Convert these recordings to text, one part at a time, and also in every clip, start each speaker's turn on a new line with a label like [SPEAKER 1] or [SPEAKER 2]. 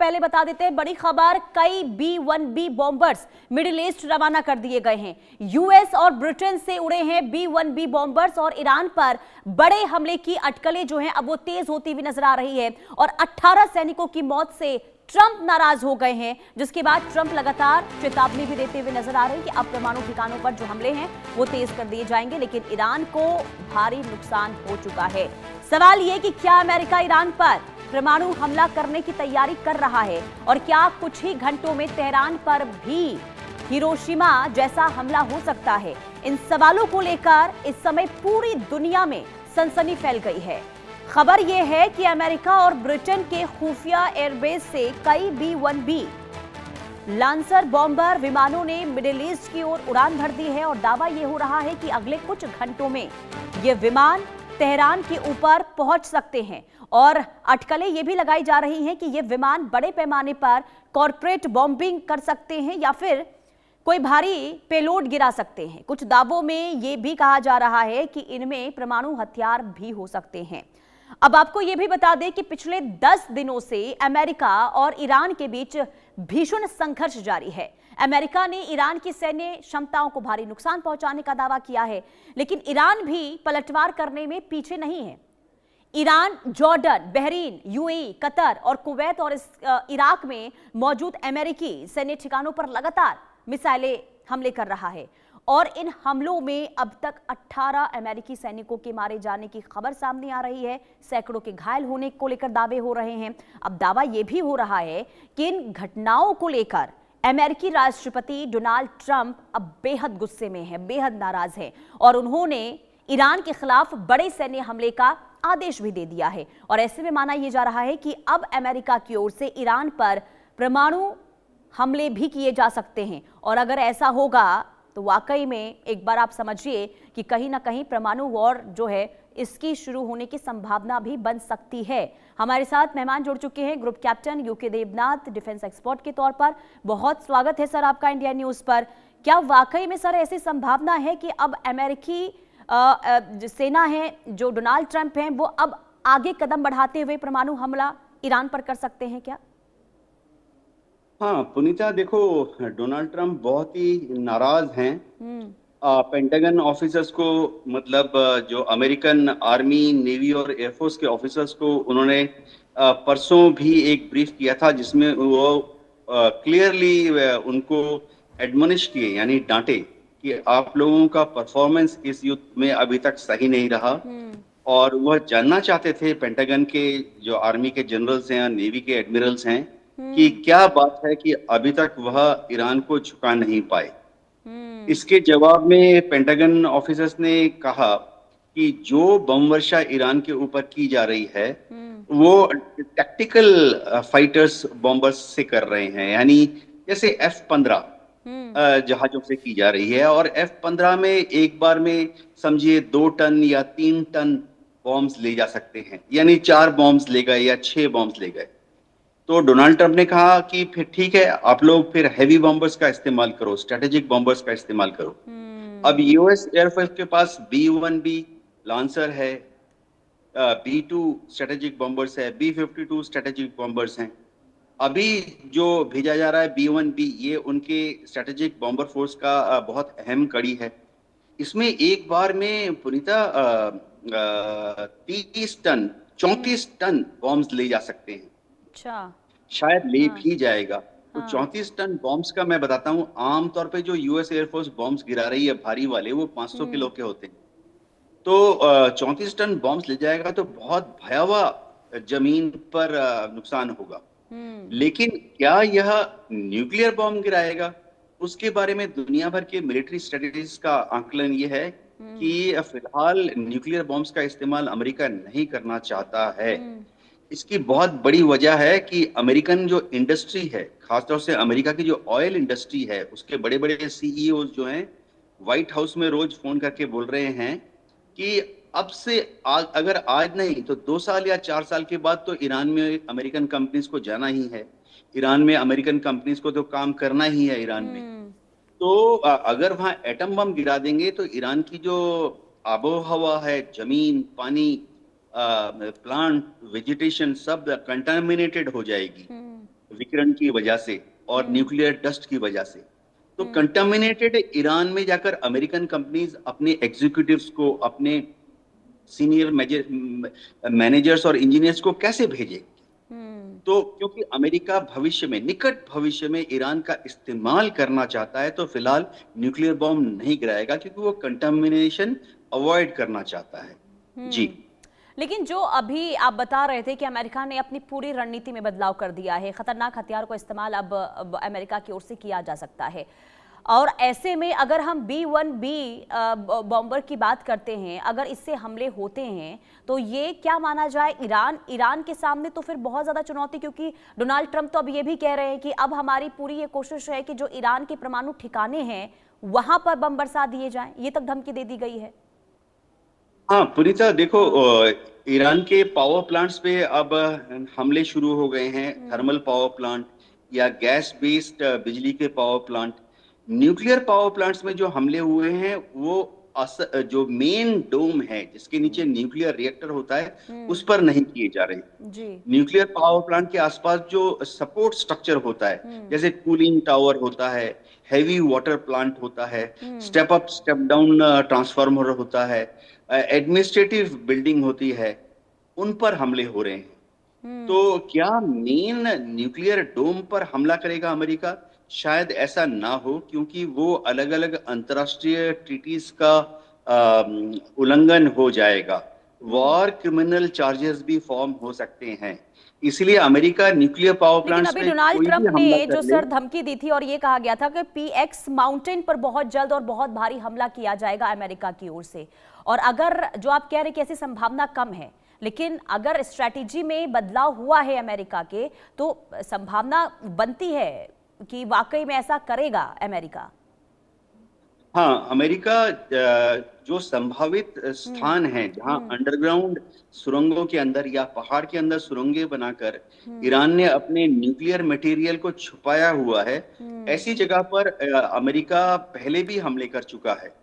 [SPEAKER 1] पहले बता देते हैं बड़ी खबर, कई B-1B बॉम्बर्स मिडिल ईस्ट रवाना कर दिए गए हैं। यूएस और ब्रिटेन से उड़े हैं B-1B बॉम्बर्स और ईरान पर बड़े हमले की अटकलें जो हैं अब वो तेज होती हुई नजर आ रही है और 18 सैनिकों की मौत से ट्रंप नाराज हो गए हैं, जिसके बाद ट्रंप लगातार चेतावनी भी देते हुए नजर आ रहे हैं कि अब परमाणु ठिकानों पर जो हमले हैं वो तेज कर दिए जाएंगे, लेकिन ईरान को भारी नुकसान हो चुका है। सवाल ये कि क्या अमेरिका ईरान पर परमाणु हमला करने की तैयारी कर रहा है और क्या कुछ ही घंटों में तेहरान पर भी हिरोशिमा जैसा हमला हो सकता है? इन सवालों को लेकर इस समय पूरी दुनिया में सनसनी फैल गई है। खबर यह है कि अमेरिका और ब्रिटेन के खुफिया एयरबेस से कई B-1B लांसर बॉम्बर विमानों ने मिडिल ईस्ट की ओर उड़ान भर दी है और दावा यह हो रहा है कि अगले कुछ घंटों में ये विमान तेहरान के ऊपर पहुंच सकते हैं और अटकलें ये भी लगाई जा रही हैं कि ये विमान बड़े पैमाने पर कॉर्पोरेट बॉम्बिंग कर सकते हैं या फिर कोई भारी पेलोड गिरा सकते हैं। कुछ दावों में ये भी कहा जा रहा है कि इनमें परमाणु हथियार भी हो सकते हैं। अब आपको यह भी बता दें कि पिछले 10 दिनों से अमेरिका और ईरान के बीच भीषण संघर्ष जारी है। अमेरिका ने ईरान की सैन्य क्षमताओं को भारी नुकसान पहुंचाने का दावा किया है, लेकिन ईरान भी पलटवार करने में पीछे नहीं है। Iran Jordan, Bahrain, UAE, Qatar और कुवैत और इराक में मौजूद अमेरिकी सैन्य ठिकानों पर लगातार मिसाइलें हमले कर रहा है और इन हमलों में अब तक 18 अमेरिकी सैनिकों के मारे जाने की खबर सामने आ रही है। सैकड़ों के घायल होने को लेकर दावे हो रहे हैं। अब दावा यह भी हो रहा है कि इन घटनाओं को लेकर अमेरिकी राष्ट्रपति डोनाल्ड ट्रंप अब बेहद गुस्से में है, बेहद नाराज है और उन्होंने ईरान के खिलाफ बड़े सैन्य हमले का आदेश भी दे दिया है। और ऐसे में माना यह जा रहा है कि अब अमेरिका की ओर से ईरान पर परमाणु हमले भी किए जा सकते हैं और अगर ऐसा होगा तो वाकई में एक बार आप समझिए कि कहीं ना कहीं परमाणु वॉर जो है इसकी शुरू होने की संभावना भी बन सकती है। हमारे साथ मेहमान जुड़ चुके हैं group captain U K Devnath, defence expert के तौर पर। बहुत स्वागत है सर आपका इंडिया न्यूज पर। क्या वाकई में सर ऐसी संभावना है कि अब अमेरिकी सेना है, जो डोनाल्ड ट्रंप हैं, वो अब आगे कदम बढ़ाते हुए परमाणु हमला ईरान पर कर सकते हैं क्या?
[SPEAKER 2] हाँ पुनीता, देखो डोनाल्ड ट्रंप बहुत ही नाराज हैं पेंटागन ऑफिसर्स को, मतलब जो अमेरिकन आर्मी, नेवी और एयरफोर्स के ऑफिसर्स को उन्होंने परसों भी एक ब्रीफ किया था जिसमें वो क्लियरली उनको एडमोनिश किए, यानी डांटे कि आप लोगों का परफॉर्मेंस इस युद्ध में अभी तक सही नहीं रहा और वह जानना चाहते थे पेंटागन के जो आर्मी के जनरल्स हैं, नेवी के एडमिरल्स हैं, कि क्या बात है कि अभी तक वह ईरान को झुका नहीं पाए। इसके जवाब में पेंटागन ऑफिसर्स ने कहा कि जो बम वर्षा ईरान के ऊपर की जा रही है वो टैक्टिकल फाइटर्स बॉम्बर्स से कर रहे हैं, यानी जैसे F-15 जहाजों से की जा रही है और F-15 में एक बार में समझिए 2 टन या 3 टन बॉम्ब्स ले जा सकते हैं, यानी 4 बॉम्ब्स ले गए या 6 बॉम्ब्स ले गए। तो डोनाल्ड ट्रंप ने कहा कि फिर ठीक है, आप लोग फिर हैवी बॉम्बर्स का इस्तेमाल करो, स्ट्रेटेजिक बॉम्बर्स का इस्तेमाल करो। अब यूएस एयरफोर्स के पास B-1B लॉन्चर है, B-2 स्ट्रेटेजिक बॉम्बर्स है, B-52 स्ट्रेटेजिक बॉम्बर्स हैं। अभी जो भेजा जा रहा है B-1B, ये उनके स्ट्रेटेजिक बॉम्बर फोर्स का बहुत अहम कड़ी है। इसमें एक बार में पुनीता 30 टन 34 टन बॉम्ब्स ले जा सकते हैं।
[SPEAKER 1] अच्छा,
[SPEAKER 2] शायद ले भी जाएगा। तो 34 टन बॉम्ब्स का मैं बताता हूँ, आमतौर पे जो यूएस एयरफोर्स बॉम्ब्स गिरा रही है भारी वाले, वो 500 किलो के होते हैं। तो 34 टन बॉम्ब्स ले जाएगा तो बहुत भयावह जमीन पर नुकसान होगा। लेकिन क्या यह न्यूक्लियर बॉम्ब गिराएगा? उसके बारे में दुनिया भर के मिलिट्री स्ट्रेटेजिस्ट का आकलन ये है कि फिलहाल न्यूक्लियर बॉम्ब्स का इस्तेमाल अमेरिका नहीं करना चाहता है। इसकी बहुत बड़ी वजह है कि अमेरिकन जो इंडस्ट्री है, खासतौर से अमेरिका की जो ऑयल इंडस्ट्री है, उसके बड़े बड़े सीईओ जो हैं व्हाइट हाउस में रोज फोन करके बोल रहे हैं कि अब से अगर आज नहीं तो 2 साल या 4 साल के बाद तो ईरान में अमेरिकन कंपनीज को जाना ही है, ईरान में अमेरिकन कंपनीज को तो काम करना ही है ईरान में। तो अगर वहां एटम बम गिरा देंगे तो ईरान की जो आबो हवा है, जमीन, पानी, प्लांट, वेजिटेशन सब कंटामिनेटेड हो जाएगी। विकिरण की वजह से और न्यूक्लियर डस्ट की वजह से। तो कंटामिनेटेड ईरान में जाकर अमेरिकन कंपनीज अपने एग्जीक्यूटिव्स को, अपने सीनियर मैनेजर्स और इंजीनियर्स को कैसे भेजे? तो क्योंकि अमेरिका भविष्य में, निकट भविष्य में ईरान का इस्तेमाल करना चाहता है, तो फिलहाल न्यूक्लियर बॉम्ब नहीं गिराएगा, क्योंकि वो कंटामिनेशन अवॉइड करना चाहता है। जी।
[SPEAKER 1] लेकिन जो अभी आप बता रहे थे कि अमेरिका ने अपनी पूरी रणनीति में बदलाव कर दिया है, खतरनाक हथियार को इस्तेमाल अब अमेरिका की ओर से किया जा सकता है, और ऐसे में अगर हम B-1B बॉम्बर की बात करते हैं, अगर इससे हमले होते हैं तो ये क्या माना जाए ईरान के सामने तो फिर बहुत ज्यादा चुनौती, क्योंकि डोनाल्ड ट्रंप तो अब ये भी कह रहे हैं कि अब हमारी पूरी ये कोशिश है कि जो ईरान के परमाणु ठिकाने हैं वहां पर बम बरसा दिए जाएं, ये तक धमकी दे दी गई है।
[SPEAKER 2] हाँ पुनीता, देखो ईरान के पावर प्लांट्स पे अब हमले शुरू हो गए हैं। थर्मल पावर प्लांट या गैस बेस्ड बिजली के power plant, nuclear power plants में जो हमले हुए हैं वो जो मेन डोम है जिसके नीचे न्यूक्लियर रिएक्टर होता है उस पर नहीं किए जा रहे।
[SPEAKER 1] जी।
[SPEAKER 2] न्यूक्लियर पावर प्लांट के आसपास जो सपोर्ट स्ट्रक्चर होता है, जैसे कूलिंग टावर होता है, हैवी वाटर प्लांट होता है, step up step down transformer होता है, एडमिनिस्ट्रेटिव बिल्डिंग होती है, उन पर हमले हो रहे हैं। तो क्या मेन न्यूक्लियर डोम पर हमला करेगा अमेरिका? शायद ऐसा ना हो, क्योंकि वो अलग अलग अंतर्राष्ट्रीय ट्रीटीज का उल्लंघन हो जाएगा। वॉर क्रिमिनल चार्जेस भी फॉर्म हो सकते हैं। इसलिए अमेरिका न्यूक्लियर पावर
[SPEAKER 1] लेकिन
[SPEAKER 2] प्लांट्स
[SPEAKER 1] अभी
[SPEAKER 2] पे
[SPEAKER 1] डोनाल्ड
[SPEAKER 2] कोई भी
[SPEAKER 1] ट्रंप
[SPEAKER 2] हमला
[SPEAKER 1] ने
[SPEAKER 2] कर
[SPEAKER 1] जो
[SPEAKER 2] ले।
[SPEAKER 1] सर धमकी दी थी और ये कहा गया था कि PX माउंटेन पर बहुत जल्द और बहुत भारी हमला किया जाएगा अमेरिका की ओर से, और अगर जो आप कह रहे हैं कि ऐसी संभावना कम है, लेकिन अगर स्ट्रैटेजी में बदलाव हुआ है अमेरिका के, तो संभावना बनती है कि वाकई में ऐसा करेगा अमेरिका।
[SPEAKER 2] हाँ, अमेरिका जो संभावित स्थान है जहां अंडरग्राउंड सुरंगों के अंदर या पहाड़ के अंदर सुरंगें बनाकर ईरान ने अपने न्यूक्लियर मटेरियल को छुपाया हुआ है, ऐसी जगह पर अमेरिका पहले भी हमले कर चुका है।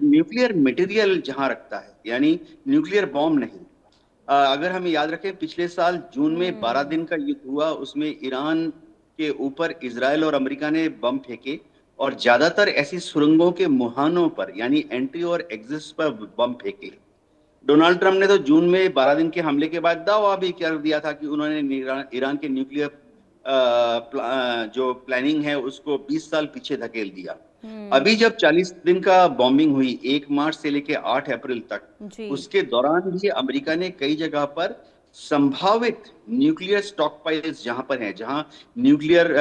[SPEAKER 2] न्यूक्लियर मटेरियल जहां रखता है, यानी न्यूक्लियर बॉम्ब नहीं। अगर हम याद रखें, पिछले साल जून में 12 दिन का युद्ध हुआ, उसमें ईरान के ऊपर इजराइल और अमेरिका ने बम फेंके, और ज्यादातर ऐसी सुरंगों के मुहानों पर, यानी एंट्री और एग्जिट पर बम फेंके। डोनाल्ड ट्रंप ने तो जून में 12 दिन के हमले के बाद दावा भी कर दिया था कि उन्होंने ईरान के न्यूक्लियर जो प्लानिंग है उसको 20 साल पीछे धकेल दिया। अभी जब 40 दिन का बॉम्बिंग हुई 1 मार्च से लेकर 8 अप्रैल तक, उसके दौरान भी अमेरिका ने कई जगह पर संभावित न्यूक्लियर स्टॉक पाइल्स जहां पर हैं, जहां न्यूक्लियर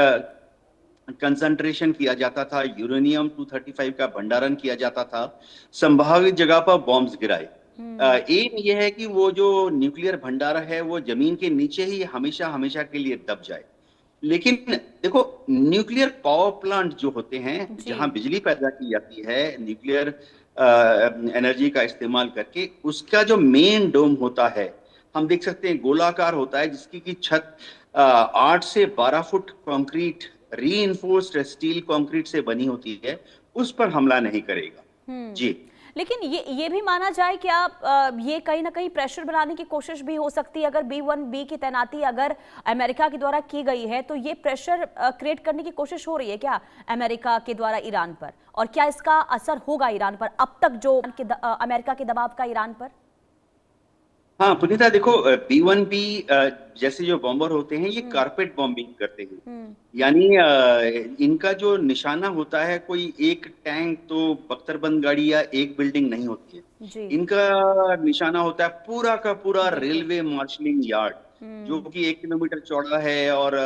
[SPEAKER 2] कंसंट्रेशन किया जाता था, यूरेनियम 235 का भंडारण किया जाता था, संभावित जगह पर बॉम्ब्स गिराए। एम यह है कि वो जो न्यूक्लियर भंडार है वो जमीन के नीचे ही हमेशा हमेशा के लिए दब जाए। लेकिन देखो, न्यूक्लियर पावर प्लांट जो होते हैं जहां बिजली पैदा की जाती है न्यूक्लियर एनर्जी का इस्तेमाल करके, उसका जो मेन डोम होता है, हम देख सकते हैं गोलाकार होता है, जिसकी की छत 8 से 12 foot concrete, reinforced steel concrete से बनी होती है, उस पर हमला नहीं करेगा। जी।
[SPEAKER 1] लेकिन ये भी माना जाए कि आप ये कहीं ना कहीं प्रेशर बनाने की कोशिश भी हो सकती है, अगर B-1B की तैनाती अगर अमेरिका के द्वारा की गई है, तो ये प्रेशर क्रिएट करने की कोशिश हो रही है क्या अमेरिका के द्वारा ईरान पर, और क्या इसका असर होगा ईरान पर, अब तक जो अमेरिका के दबाव का ईरान पर?
[SPEAKER 2] हाँ पुनीता, देखो B-1B जैसे जो बॉम्बर होते हैं ये कारपेट बॉम्बिंग करते हैं, यानी इनका जो निशाना होता है कोई एक टैंक तो बख्तरबंद गाड़ी या एक बिल्डिंग नहीं होती है। इनका निशाना होता है पूरा का पूरा रेलवे मार्शलिंग यार्ड, जो कि 1 किलोमीटर चौड़ा है और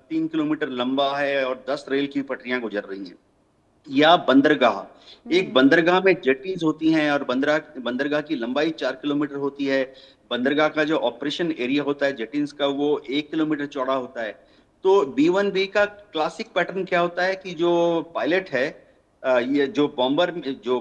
[SPEAKER 2] 3 किलोमीटर लंबा है और 10 रेल की पटरियां गुजर रही हैं। या बंदरगाह, एक बंदरगाह में जेटीज होती हैं और बंदरगाह की लंबाई 4 किलोमीटर होती है। बंदरगाह का जो ऑपरेशन एरिया होता है जेटीज का, वो 1 किलोमीटर चौड़ा होता है। तो B-1B का क्लासिक पैटर्न क्या होता है कि जो पायलट है, ये जो बॉम्बर, जो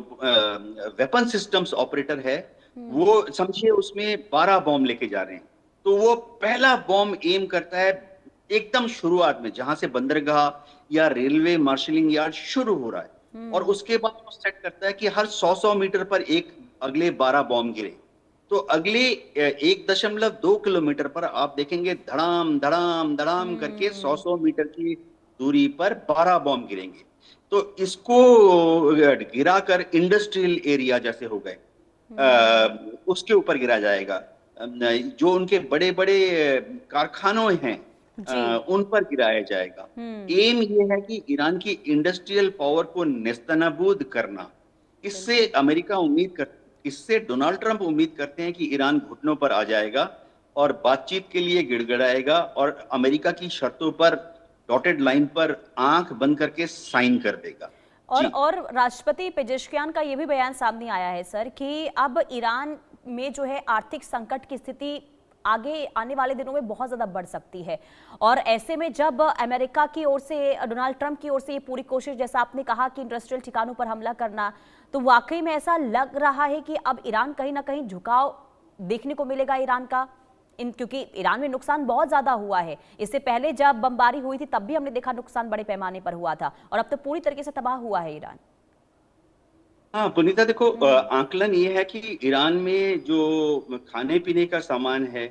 [SPEAKER 2] वेपन सिस्टम्स ऑपरेटर है, वो समझिए उसमें 12 बॉम्ब लेके जा रहे हैं, तो वो पहला बॉम्ब एम करता है एकदम शुरुआत में, जहां से बंदरगाह या रेलवे मार्शलिंग यार्ड शुरू हो रहा है, और उसके बाद वो सेट करता है कि हर 100 मीटर पर एक अगले 12 बॉम्ब गिरे। तो अगले 1.2 किलोमीटर पर आप देखेंगे धड़ाम धड़ाम धड़ाम करके 100 मीटर की दूरी पर 12 बॉम्ब गिरेंगे। तो इसको गिराकर इंडस्ट्रियल एरिया जैसे हो गए, उसके ऊपर गिरा जाएगा। जो उनके बड़े बड़े कारखानों हैं,
[SPEAKER 1] जी।
[SPEAKER 2] उन पर गिराया जाएगा। एम ये है कि ईरान की इंडस्ट्रियल पावर को नेस्तनाबूद करना। इससे
[SPEAKER 1] बिल्कुल।
[SPEAKER 2] अमेरिका इससे डोनाल्ड ट्रंप उम्मीद करते हैं कि ईरान घुटनों पर आ जाएगा और बातचीत के लिए गिड़गिड़ाएगा और अमेरिका की शर्तों पर डॉटेड लाइन पर आंख बंद करके साइन कर देगा। जी
[SPEAKER 1] और राष्ट्रपति पेजेश्कियान का ये भी बयान सामने आया है सर कि अब ईरान में जो है आर्थिक संकट की स्थिति आगे आने वाले दिनों में बहुत ज्यादा बढ़ सकती है। और ऐसे में जब अमेरिका की ओर से, डोनाल्ड ट्रंप की ओर से ये पूरी कोशिश, जैसा आपने कहा कि इंडस्ट्रियल ठिकानों पर हमला करना, तो वाकई में ऐसा लग रहा है कि अब ईरान कहीं ना कहीं झुकाव देखने को मिलेगा ईरान का, क्योंकि ईरान में नुकसान बहुत ज्यादा हुआ है। इससे पहले जब बमबारी हुई थी तब भी हमने देखा नुकसान बड़े पैमाने पर हुआ था, और अब तो पूरी तरीके से तबाह हुआ है ईरान।
[SPEAKER 2] हाँ पुनीता, देखो आकलन ये है कि ईरान में जो खाने पीने का सामान है,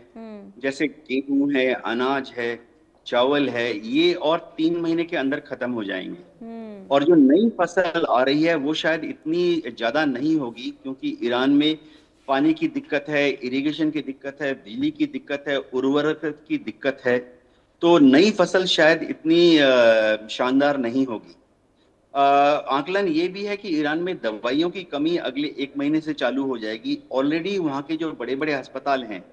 [SPEAKER 2] जैसे गेहूं है, अनाज है, चावल है, ये और 3 महीने के अंदर खत्म हो जाएंगे। और जो नई फसल आ रही है वो शायद इतनी ज्यादा नहीं होगी, क्योंकि ईरान में पानी की दिक्कत है, इरिगेशन की दिक्कत है, बिजली की दिक्कत है, उर्वरक की दिक्कत है। तो नई फसल शायद इतनी शानदार नहीं होगी। आकलन ये भी है कि ईरान में दवाइयों की कमी अगले 1 महीने से चालू हो जाएगी। ऑलरेडी वहाँ के जो बड़े बड़े अस्पताल हैं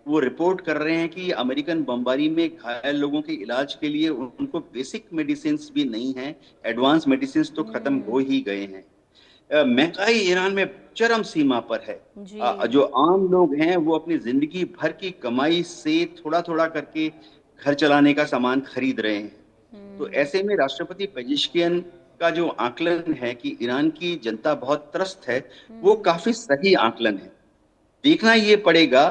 [SPEAKER 2] वो रिपोर्ट कर रहे हैं कि अमेरिकन बमबारी में घायल लोगों के इलाज के लिए उनको बेसिक मेडिसिन भी नहीं है, एडवांस मेडिसिन तो खत्म हो ही गए हैं। महंगाई ईरान में चरम सीमा पर है।
[SPEAKER 1] जी।
[SPEAKER 2] जो आम लोग हैं वो अपनी जिंदगी भर की कमाई से थोड़ा थोड़ा करके घर चलाने का सामान खरीद रहे हैं। तो ऐसे में राष्ट्रपति पेजिशकियन का जो आकलन है कि ईरान की जनता बहुत त्रस्त है, वो काफी सही आकलन है। देखना ये पड़ेगा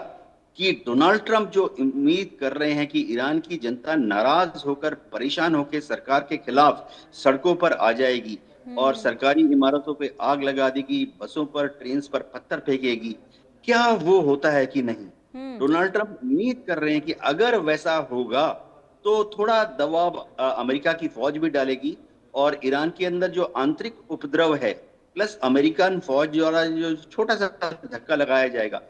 [SPEAKER 2] कि डोनाल्ड ट्रंप जो उम्मीद कर रहे हैं कि ईरान की जनता नाराज होकर, परेशान होकर सरकार के खिलाफ सड़कों पर आ जाएगी और सरकारी इमारतों पे आग लगा देगी, बसों पर, ट्रेन पर पत्थर फेंकेगी, क्या वो होता है कि नहीं। डोनाल्ड ट्रंप उम्मीद कर रहे हैं कि अगर वैसा होगा तो थोड़ा दबाव अमेरिका की फौज भी डालेगी और ईरान के अंदर जो आंतरिक उपद्रव है, प्लस अमेरिकन फौज द्वारा जो छोटा सा धक्का लगाया जाएगा,